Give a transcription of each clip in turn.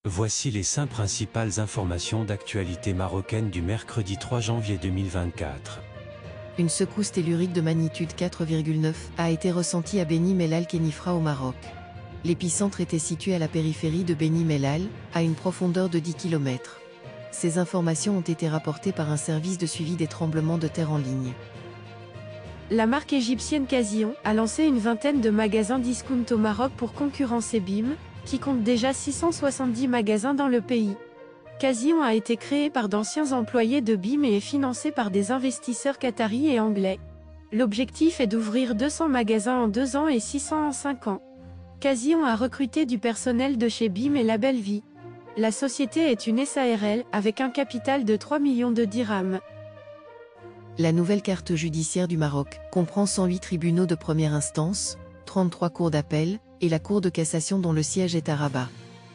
Voici les 5 principales informations d'actualité marocaine du mercredi 3 janvier 2024. Une secousse tellurique de magnitude 4,9 a été ressentie à Beni Mellal Khénifra au Maroc. L'épicentre était situé à la périphérie de Beni Mellal, à une profondeur de 10 km. Ces informations ont été rapportées par un service de suivi des tremblements de terre en ligne. La marque égyptienne Casillon a lancé une vingtaine de magasins discount au Maroc pour concurrencer BIM, qui compte déjà 670 magasins dans le pays. Casillon a été créé par d'anciens employés de BIM et est financé par des investisseurs qataris et anglais. L'objectif est d'ouvrir 200 magasins en 2 ans et 600 en 5 ans. Casillon a recruté du personnel de chez BIM et La Belle Vie. La société est une SARL avec un capital de 3 millions de dirhams. La nouvelle carte judiciaire du Maroc comprend 108 tribunaux de première instance, 33 cours d'appel, et la Cour de cassation dont le siège est à Rabat.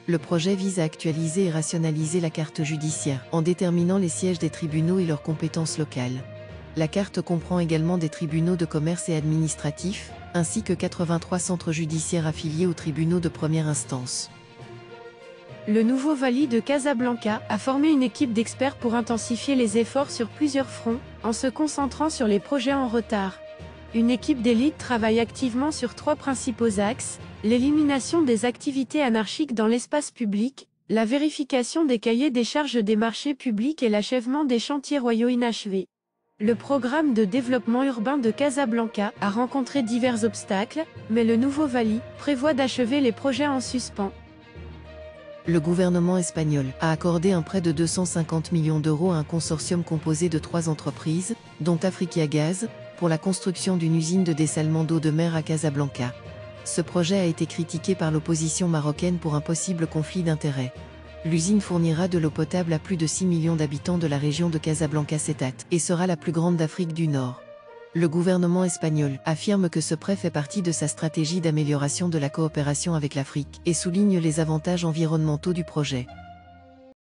Le projet vise à actualiser et rationaliser la carte judiciaire, en déterminant les sièges des tribunaux et leurs compétences locales. La carte comprend également des tribunaux de commerce et administratifs, ainsi que 83 centres judiciaires affiliés aux tribunaux de première instance. Le nouveau Wali de Casablanca a formé une équipe d'experts pour intensifier les efforts sur plusieurs fronts, en se concentrant sur les projets en retard. Une équipe d'élite travaille activement sur 3 principaux axes: l'élimination des activités anarchiques dans l'espace public, la vérification des cahiers des charges des marchés publics et l'achèvement des chantiers royaux inachevés. Le programme de développement urbain de Casablanca a rencontré divers obstacles, mais le nouveau Wali prévoit d'achever les projets en suspens. Le gouvernement espagnol a accordé un prêt de 250 millions d'euros à un consortium composé de 3 entreprises, dont Africa Gaz, pour la construction d'une usine de dessalement d'eau de mer à Casablanca. Ce projet a été critiqué par l'opposition marocaine pour un possible conflit d'intérêts. L'usine fournira de l'eau potable à plus de 6 millions d'habitants de la région de Casablanca-Cétat et sera la plus grande d'Afrique du Nord. Le gouvernement espagnol affirme que ce prêt fait partie de sa stratégie d'amélioration de la coopération avec l'Afrique et souligne les avantages environnementaux du projet.